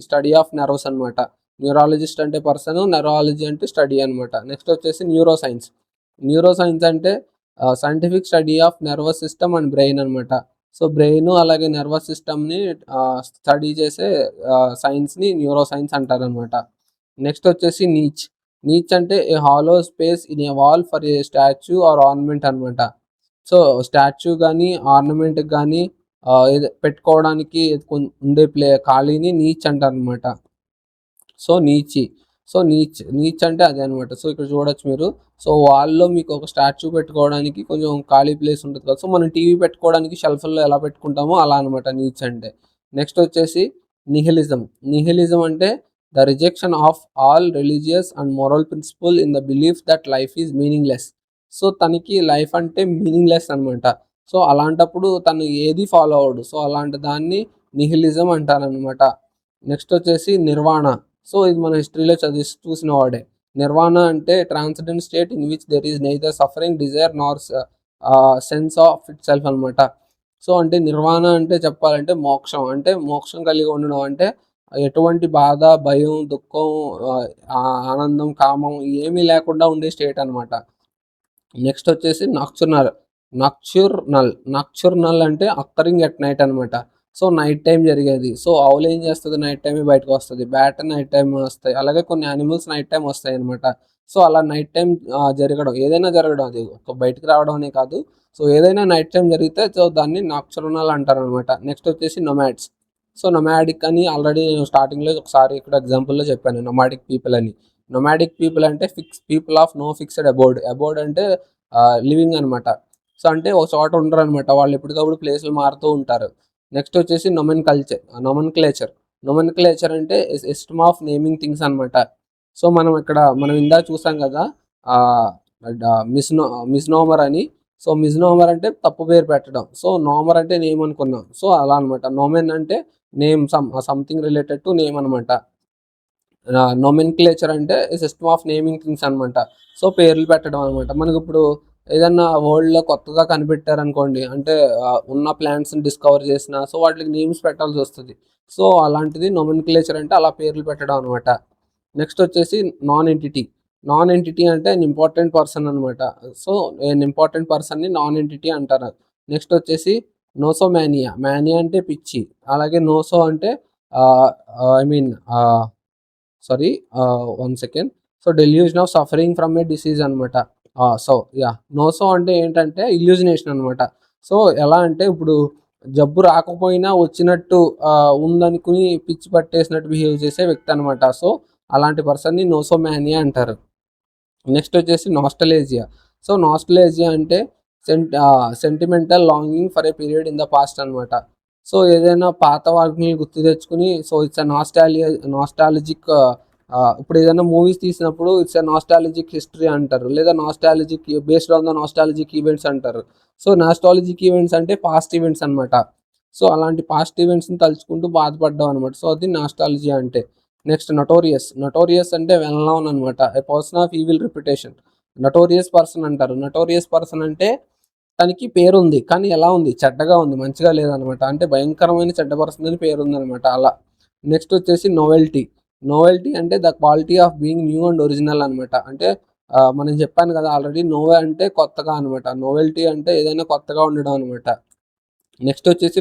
స్టడీ ఆఫ్ నెర్వ్స్ అనమాట. న్యూరాలజిస్ట్ అంటే పర్సన్, నెరాలజీ అంటే స్టడీ అనమాట. నెక్స్ట్ వచ్చేసి న్యూరోసైన్స్ అంటే scientific study of nervous system and brain అనమాట. సో బ్రెయిన్ అలాగే నర్వస్ సిస్టమ్ని స్టడీ చేసే సైన్స్ని న్యూరో సైన్స్ అంటారనమాట. నెక్స్ట్ వచ్చేసి నీచ్ అంటే ఏ hollow space in a wall for a statue or ornament అనమాట. సో స్టాచ్యూ కానీ ఆర్నమెంట్కి కానీ ఏదో పెట్టుకోవడానికి ఉండే ఖాళీని నీచ్ అంటారనమాట. సో నీచి. సో నీచ్ అంటే అదే అనమాట. సో ఇక్కడ చూడొచ్చు మీరు. సో వాల్‌లో మీకు ఒక స్టాచ్యూ పెట్టుకోవడానికి కొంచెం ఖాళీ ప్లేస్ ఉంటది కదా! సో మనం టీవీ పెట్టుకోవడానికి షెల్ఫ్‌ల్లో ఎలా పెట్టుకుంటామో అలా అనమాట నీచ్ అంటే. నెక్స్ట్ వచ్చేసి నిహిలిజం. నిహిలిజం అంటే the rejection of all religious and moral principle in the belief that life is meaningless. So తనకి లైఫ్ అంటే మీనింగ్‌లెస్ అనమాట. సో అలాంటప్పుడు తను ఏది ఫాలో అవ్వడు. సో అలాంటి దాన్ని నిహిలిజం అంటారనమాట. నెక్స్ట్ వచ్చేసి నిర్వాణ. సో ఇది మన హిస్టరీలో చూసిన వాడే. నిర్వాణ అంటే transcendent state in which there is neither suffering, desire nor sense of itself అనమాట. సో అంటే నిర్వాణ అంటే చెప్పాలంటే మోక్షం. అంటే మోక్షం కలిగి ఉండడం అంటే ఎటువంటి బాధ, భయం, దుఃఖం, ఆనందం, కామం ఏమీ లేకుండా ఉండే స్టేట్ అనమాట. నెక్స్ట్ వచ్చేసి నక్చుర్నల్ అంటే అక్కరింగ్ ఎట్ నైట్ అనమాట. సో నైట్ టైం జరిగేది. సో ఆవులు ఏం చేస్తుంది, నైట్ టైమే బయటకు వస్తుంది. బ్యాట్ నైట్ టైం వస్తాయి. అలాగే కొన్ని యానిమల్స్ నైట్ టైం వస్తాయి అనమాట. సో అలా నైట్ టైం జరగడం, ఏదైనా జరగడం, అది ఒక బయటకు రావడం అనే కాదు. సో ఏదైనా నైట్ టైం జరిగితే సో దాన్ని నాక్చురనల్ అంటారు అనమాట. నెక్స్ట్ వచ్చేసి నొమాడ్స్. సో నొమాడిక్ అని ఆల్రెడీ నేను స్టార్టింగ్లో ఒకసారి ఇక్కడ ఎగ్జాంపుల్లో చెప్పాను, నొమాడిక్ పీపుల్ అని. నొమాడిక్ పీపుల్ అంటే people of no fixed abode. Abode అంటే లివింగ్ అనమాట. సో అంటే ఒక చోట ఉండరు అనమాట. వాళ్ళు ఎప్పటికప్పుడు ప్లేసులు మారుతూ ఉంటారు. నెక్స్ట్ వచ్చేసి నొమెన్క్లేచర్ అంటే సిస్టమ్ ఆఫ్ నేమింగ్ థింగ్స్ అనమాట. సో మనం ఇందాక చూసాం కదా, మిస్నోమర్ అని. సో మిస్నోమర్ అంటే తప్పు పేరు పెట్టడం. సో నోమర్ అంటే నేమ్ అనుకున్నాం. సో అలా అనమాట. నోమెన్ అంటే name, something related to name అనమాట. నొమెన్క్లేచర్ అంటే సిస్టమ్ ఆఫ్ నేమింగ్ థింగ్స్ అనమాట. సో పేర్లు పెట్టడం అనమాట. మనకి ఇప్పుడు ఏదన్నా వరల్డ్‌లో కొత్తగా కనిపెట్టారనుకోండి, అంటే ఉన్న ప్లాంట్స్‌ని డిస్కవర్ చేసిన, సో వాటికి నేమ్స్ పెట్టాల్సి వస్తది. సో అలాంటిది నొమెన్క్లేచర్ అంటే అలా పేర్లు పెట్టడం అనమాట. నెక్స్ట్ వచ్చేసి నాన్ ఎంటిటీ. నాన్ ఎంటిటీ అంటే ఎన్ ఇంపార్టెంట్ పర్సన్ అనమాట. సో ఎన్ ఇంపార్టెంట్ పర్సన్‌ని నాన్ ఎంటిటీ అంటారు. నెక్స్ట్ వచ్చేసి నోసోమానియా. మానియా అంటే పిచ్చి. అలాగే నోసో అంటే ఆహ్, I mean sorry, 1 second. So delusion of suffering from A disease అనమాట. సో నోసో అంటే ఏంటంటే ఇల్యూజినేషన్ అనమాట. సో ఎలా అంటే ఇప్పుడు జబ్బు రాకపోయినా వచ్చినట్టు ఉందనుకుని పిచ్చి పట్టేసినట్టు బిహేవ్ చేసే వ్యక్తి అనమాట. సో అలాంటి పర్సన్‌ని నోసోమానియా అంటారు. నెక్స్ట్ వచ్చేసి నాస్టలేజియా. సో నాస్టలేజియా అంటే sentimental longing for a period in the past అనమాట. సో ఏదైనా పాత వాటిని గుర్తు తెచ్చుకుని, సో ఇట్స్ నాస్టాలజిక్. ఇప్పుడు ఏదైనా మూవీస్ తీసినప్పుడు ఇట్స్ నాస్టాలజిక్ హిస్టరీ అంటారు, లేదా nostalgic based on the nostalgic events అంటారు. సో నాస్టాలజిక్ ఈవెంట్స్ అంటే పాస్ట్ ఈవెంట్స్ అనమాట. సో అలాంటి పాస్ట్ ఈవెంట్స్ని తలుచుకుంటూ బాధపడ్డాం అనమాట. సో అది నాస్టాలజియా అంటే. నెక్స్ట్ నటోరియస్ అంటే వెల్ నోన్ అనమాట. A person of evil reputation. Notorious person అంటారు. నటోరియస్ పర్సన్ అంటే తనకి పేరుంది, కానీ ఎలా ఉంది, చెడ్డగా ఉంది, మంచిగా లేదనమాట. అంటే భయంకరమైన చెడ్డ పర్సన్ అని పేరు ఉందనమాట అలా. నెక్స్ట్ వచ్చేసి నోవెల్టీ అంటే the quality of being new and original అనమాట. అంటే మనం చెప్పాను కదా ఆల్రెడీ, నోవే అంటే కొత్తగా అనమాట. నోవెల్టీ అంటే ఏదైనా కొత్తగా ఉండడం అనమాట. నెక్స్ట్ వచ్చేసి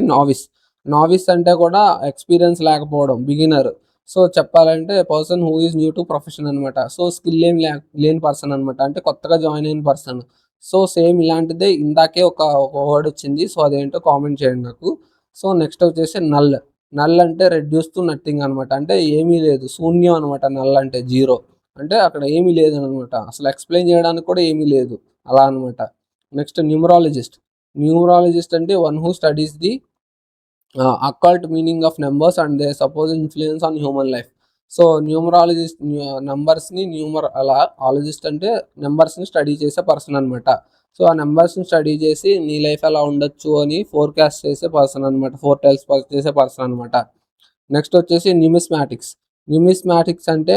నావిస్ అంటే కూడా ఎక్స్పీరియన్స్ లేకపోవడం, బిగినర్. సో చెప్పాలంటే person who is new to profession అనమాట. సో స్కిల్ ఏం లేని పర్సన్ అనమాట. అంటే కొత్తగా జాయిన్ అయిన పర్సన్. సో సేమ్ ఇలాంటిదే ఇందాకే ఒక వర్డ్ వచ్చింది. సో అదేంటో కామెంట్ చేయండి నాకు. సో నెక్స్ట్ వచ్చేసి నల్ అంటే రెడ్యూస్ టు నథింగ్ అనమాట. అంటే ఏమీ లేదు, శూన్యం అనమాట. నల్ అంటే జీరో. అంటే అక్కడ ఏమీ లేదు అనమాట. అసలు ఎక్స్ప్లెయిన్ చేయడానికి కూడా ఏమీ లేదు, అలా అనమాట. నెక్స్ట్ న్యూమరాలజిస్ట్ అంటే one who studies the occult meaning of numbers and they suppose influence on human life. So ologist అంటే నెంబర్స్ని స్టడీ చేసే పర్సన్ అనమాట. సో ఆ నెంబర్స్ని స్టడీ చేసి నీ లైఫ్ ఎలా ఉండొచ్చు అని ఫోర్కాస్ట్ చేసే పర్సన్ అనమాట. ఫోర్టెల్స్ చేసే పర్సన్ అనమాట. నెక్స్ట్ వచ్చేసి న్యూమిస్మాటిక్స్ అంటే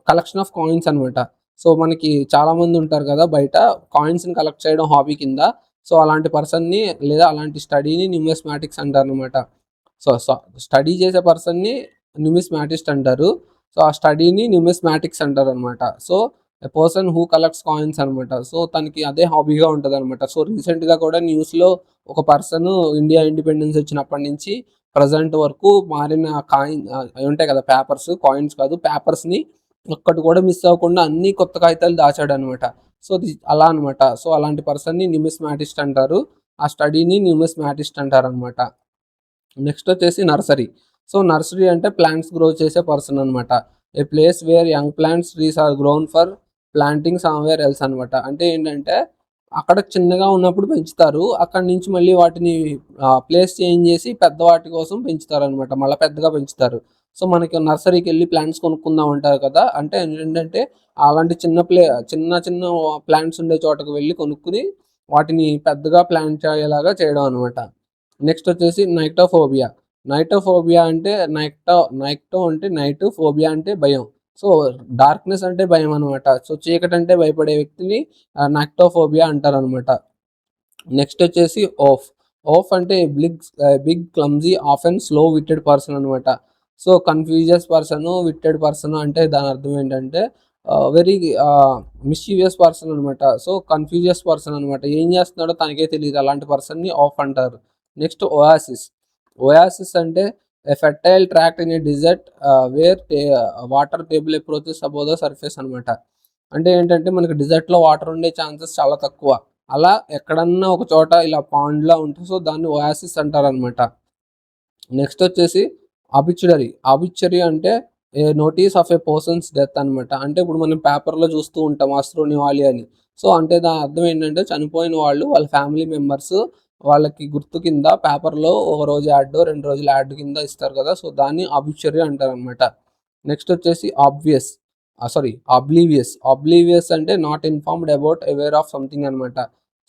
కలెక్షన్ ఆఫ్ కాయిన్స్ అనమాట. సో మనకి చాలామంది ఉంటారు కదా బయట, కాయిన్స్ని కలెక్ట్ చేయడం హాబీ కింద. సో అలాంటి పర్సన్ని, లేదా అలాంటి స్టడీని న్యూమిస్మాటిక్స్ అంటారు అనమాట. సో స్టడీ చేసే పర్సన్ని న్యూమిస్మాటిస్ట్ అంటారు. సో ఆ స్టడీని న్యూమిస్మాటిక్స్ అంటారు అనమాట. So a person who collects coins అనమాట. సో తనకి అదే హాబీగా ఉంటుంది అనమాట. సో రీసెంట్గా కూడా న్యూస్లో ఒక పర్సన్ ఇండియా ఇండిపెండెన్స్ వచ్చినప్పటి నుంచి ప్రజెంట్ వరకు మారిన కాయిన్ అవి ఉంటాయి కదా, పేపర్స్, కాయిన్స్ కాదు, పేపర్స్ని ఒక్కటి కూడా మిస్ అవ్వకుండా అన్ని కొత్త కాగితాలు దాచాడనమాట. సో, అలా అనమాట. సో, అలాంటి పర్సన్‌ని న్యూమిస్మాటిస్ట్ అంటారు. ఆ స్టడీని న్యూమిస్మాటిస్ట్ అంటారనమాట. నెక్స్ట్ వచ్చేసి నర్సరీ. సో, నర్సరీ అంటే ప్లాంట్స్ గ్రో చేసే పర్సన్ అనమాట. A place where young plants trees are grown for planting somewhere else అనమాట. అంటే ఏంటంటే అక్కడ చిన్నగా ఉన్నప్పుడు పెంచుతారు. అక్కడి నుంచి మళ్ళీ వాటిని ప్లేస్ చేంజ్ చేసి పెద్ద వాటి కోసం పెంచుతారనమాట. మళ్ళా పెద్దగా పెంచుతారు. సో, మనకి నర్సరీకెళ్ళి ప్లాంట్స్ కొనుక్కుందాం అంటారు కదా! అంటే ఏంటంటే అలాంటి చిన్న చిన్న ప్లాంట్స్ ఉండే చోటకి వెళ్లి కొనుక్కొని వాటిని పెద్దగా ప్లాంట్ అయ్యేలాగా చేయడం అనమాట. నెక్స్ట్ వచ్చేసి నైక్టోఫోబియా. నైక్టోఫోబియా అంటే నైక్టో అంటే నైట్, ఫోబియా అంటే భయం. సో, డార్క్‌నెస్ అంటే భయం అనమాట. సో, చీకటంటే భయపడే వ్యక్తిని నైక్టోఫోబియా అంటారనమాట. నెక్స్ట్ వచ్చేసి ఓఫ్. ఓఫ్ అంటే big clumsy often slow witted person అనమాట. సో, కన్‌ఫ్యూజియస్ పర్సను, విట్టెడ్ పర్సన్ అంటే దాని అర్థం ఏంటంటే వెరీ మిస్చీవియస్ పర్సన్ అనమాట. సో, కన్‌ఫ్యూజియస్ పర్సన్ అనమాట. ఏం చేస్తున్నాడో తనకే తెలీదు. అలాంటి పర్సన్‌ని ఆఫ్ అంటారు. Next oasis. ఒయాసిస్ అంటే a fertile tract in a desert where water table approaches above the surface అనమాట. అంటే ఏంటంటే మనకి డెజర్ట్‌లో వాటర్ ఉండే ఛాన్సెస్ చాలా తక్కువ. అలా ఎక్కడన్నా ఒక చోట ఇలా పాండ్‌లా ఉంటే సో, దాన్ని ఒయాసిస్ అంటారనమాట. నెక్స్ట్ వచ్చేసి ఆబిచ్యుడరీ. ఆబిచ్యురీ అంటే a notice of a person's death అనమాట. అంటే ఇప్పుడు మనం పేపర్‌లో చూస్తూ ఉంటాం అశ్రునివాలి అని. సో, అంటే దాని అర్థం ఏంటంటే చనిపోయిన వాళ్ళు వాళ్ళ ఫ్యామిలీ మెంబర్స్ వాళ్ళకి గుర్తు కింద పేపర్‌లో ఒక రోజు యాడో, 2 రోజుల యాడ్ కింద ఇస్తారు కదా! సో, దాన్ని ఆబిచ్యురీ అంటారనమాట. నెక్స్ట్ వచ్చేసి ఆబ్లీవియస్. ఆబ్లీవియస్ అంటే not informed about aware of something అనమాట.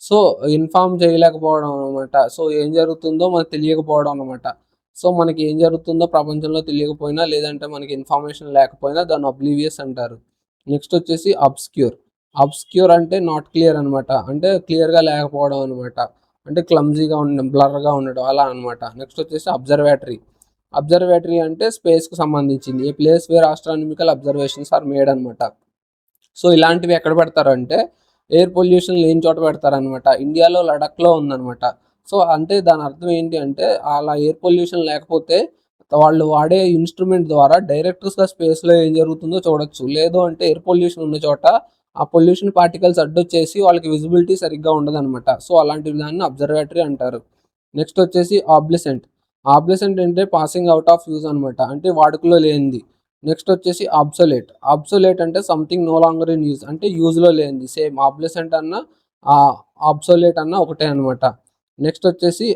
సో, ఇన్ఫార్మ్ చేయలేకపోవడం అనమాట. సో, ఏం జరుగుతుందో మనకు తెలియకపోవడం అనమాట. సో, మనకి ఏం జరుగుతుందో ప్రపంచంలో తెలియకపోయినా, లేదంటే మనకి ఇన్ఫర్మేషన్ లేకపోయినా దాన్ని అబ్లీవియస్ అంటారు. నెక్స్ట్ వచ్చేసి అబ్స్క్యూర్. అబ్స్క్యూర్ అంటే నాట్ క్లియర్ అనమాట. అంటే క్లియర్‌గా లేకపోవడం అనమాట. అంటే క్లమ్జీగా ఉండడం, బ్లర్‌గా ఉండడం అలా అనమాట. నెక్స్ట్ వచ్చేసి అబ్జర్వేటరీ. అబ్జర్వేటరీ అంటే స్పేస్‌కి సంబంధించింది. A place where astronomical observations are made అనమాట. సో, ఇలాంటివి ఎక్కడ పెడతారంటే ఎయిర్ పొల్యూషన్ లేని చోట పెడతారనమాట. ఇండియాలో లడఖ్‌లో ఉందనమాట. సో, అంటే దాని అర్థం ఏంటి అంటే అలా ఎయిర్ పొల్యూషన్ లేకపోతే వాళ్ళు వాడే ఇన్‌స్ట్రుమెంట్ ద్వారా డైరెక్ట్‌గా స్పేస్‌లో ఏం జరుగుతుందో చూడొచ్చు. లేదు అంటే ఎయిర్ పొల్యూషన్ ఉన్న చోట ఆ పొల్యూషన్ పార్టికల్స్ అడ్డొచ్చేసి వాళ్ళకి విజిబిలిటీ సరిగ్గా ఉండదనమాట. సో, అలాంటి దాన్ని అబ్జర్వేటరీ అంటారు. నెక్స్ట్ వచ్చేసి ఆబ్లిసెంట్. ఆబ్లిసెంట్ అంటే పాసింగ్ ఔట్ ఆఫ్ యూజ్ అనమాట. అంటే వాడుకలో లేనిది. నెక్స్ట్ వచ్చేసి అబ్సొలేట్. అబ్సొలేట్ అంటే something no longer in use. అంటే యూజ్‌లో లేనిది. సేమ్ ఆబ్లిసెంట్ అన్నా అబ్సొలేట్ అన్నా ఒకటే అనమాట. నెక్స్ట్ వచ్చేసి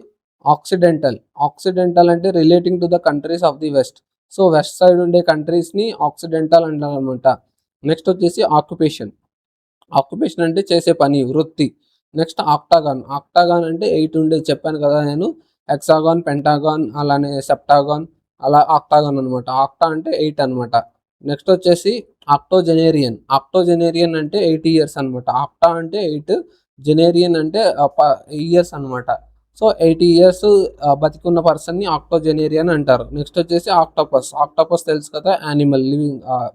ఆక్సిడెంటల్. ఆక్సిడెంటల్ అంటే relating to the countries of the west. So, west side ఉండే కంట్రీస్‌ని ఆక్సిడెంటల్ అంటారనమాట. నెక్స్ట్ వచ్చేసి ఆక్యుపేషన్. ఆక్యుపేషన్ అంటే చేసే పని, వృత్తి. నెక్స్ట్ ఆక్టాగాన్. ఆక్టాగాన్ అంటే 8 ఉండేది చెప్పాను కదా నేను. హెక్సాగాన్, పెంటాగాన్ అలానే సెప్టాగాన్ అలా ఆక్టాగాన్ అనమాట. ఆక్టా అంటే 8 అనమాట. నెక్స్ట్ వచ్చేసి ఆక్టోజెనేరియన్. ఆక్టోజెనేరియన్ అంటే 80 ఇయర్స్ అనమాట. ఆక్టా అంటే 8, జెనేరియన్ అంటే ఇయర్స్ అనమాట. సో, 80 ఇయర్స్ బతికున్న పర్సన్‌ని ఆక్టోజెనేరియన్ అంటారు. నెక్స్ట్ వచ్చేసి ఆక్టోపస్. ఆక్టోపస్ తెలుసు కదా! Animal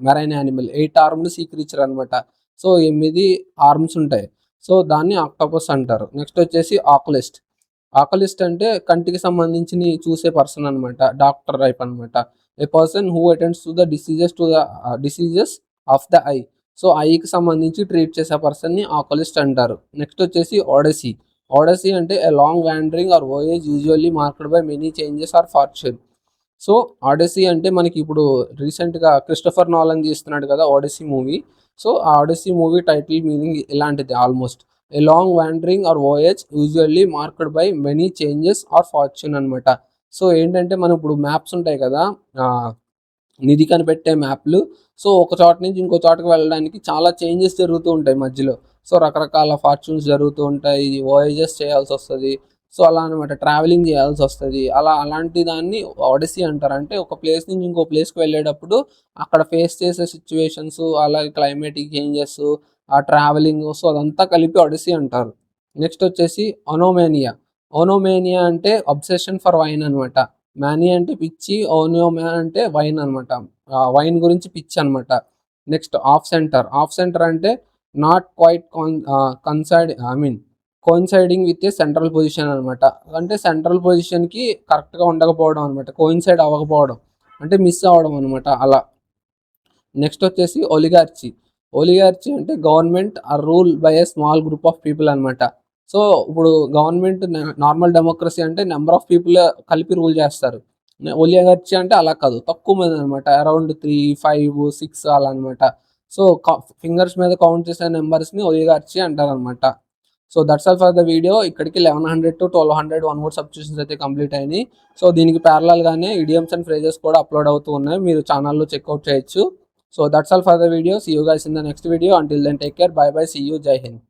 marine animal. 8 armed sea creature అనమాట. సో, 8 ఆర్మ్స్ ఉంటాయి. సో, దాన్ని ఆక్టోపస్ అంటారు. నెక్స్ట్ వచ్చేసి ఆకులిస్ట్. ఆకలిస్ట్ అంటే కంటికి సంబంధించినయి చూసే పర్సన్ అనమాట. డాక్టర్ టైప్ అనమాట. A person who attends to the diseases of the eye. So, ఐకి సంబంధించి ట్రీట్ చేసే పర్సన్‌ని ఆకులిస్ట్ అంటారు. నెక్స్ట్ వచ్చేసి ఓడసీ. ఓడసీ అంటే a long wandering or voyage usually marked by many changes or fortune. So, odyssey అంటే మనకి ఇప్పుడు రీసెంట్‌గా క్రిస్టోఫర్ నోలన్ తీస్తున్నాడు కదా! ఓడిసీ మూవీ. సో, ఆ ఓడిసీ మూవీ టైటిల్ మీనింగ్ ఇలాంటిదే almost. A long wandering or voyage usually marked by many changes or fortune అనమాట. So, ఏంటంటే మనం ఇప్పుడు మ్యాప్స్ ఉంటాయి కదా! ఆహ్, నిధి కనిపెట్టే మ్యాప్‌లు. సో, ఒక చోట నుంచి ఇంకో చోటకి వెళ్ళడానికి చాలా చేంజెస్ జరుగుతూ ఉంటాయి మధ్యలో. సో, రకరకాల ఫార్చ్యూన్స్ జరుగుతూ ఉంటాయి. వోయేజెస్ చేయాల్సొస్తది. సో, అలా అనమాట. ట్రావెలింగ్ చేయాల్సొస్తది. అలాంటి దాన్ని ఒడిసీ అంటారు. అంటే ఒక ప్లేస్ నుంచి ఇంకో ప్లేస్‌కి వెళ్ళేటప్పుడు అక్కడ ఫేస్ చేసే సిట్యుయేషన్స్, అలాగే క్లైమాటిక్ చేంజెస్, ఆ ట్రావెలింగ్ సో, అదంతా కలిపి ఒడిసీ అంటారు. నెక్స్ట్ వచ్చేసి ఒనోమేనియా. ఒనోమేనియా అంటే అబ్సెషన్ ఫర్ వైన్ అనమాట. మానియా అంటే పిచ్చి, ఓనియోమా అంటే వైన్ అనమాట. వైన్ గురించి పిచ్చి అనమాట. Next off centre. Off centre అంటే not quite coincide I mean coinciding with a central position అనమాట. అంటే సెంట్రల్ పొజిషన్‌కి కరెక్ట్‌గా ఉండకపోవడం అనమాట. కోయిన్సైడ్ అవ్వకపోవడం. అంటే మిస్ అవ్వడం అనమాట అలా. నెక్స్ట్ వచ్చేసి ఒలిగార్చి. ఒలిగార్చి అంటే government are rule by a small group of people అనమాట. సో ఇప్పుడు గవర్నమెంట్ నార్మల్ డెమోక్రసీ అంటే నెంబర్ ఆఫ్ పీపుల్ కలిపి రూల్ చేస్తారు. ఒలిగార్చి అంటే అలా కాదు, తక్కువ మంది అనమాట, అరౌండ్ 3, 5, 6 అలా అనమాట. సో ఫింగర్స్ మీద కౌంట్ చేసే నెంబర్స్ని ఒలిగార్చి అంటారు అనమాట. So that's all for the video. ఇక్కడికి 1100 to 1200 వన్ వర్డ్ సబ్స్టిట్యూషన్స్ అయితే కంప్లీట్ అయినాయి. సో దీనికి ప్యారలల్ గానే ఇడియమ్స్ అండ్ ఫ్రేజెస్ కూడా అప్లోడ్ అవుతూ ఉన్నాయి, మీరు ఛానల్లో చెక్అవుట్ చేయొచ్చు. So that's all for the video. See you guys in the next video. Until then take care, bye bye, see you, జై హింద్.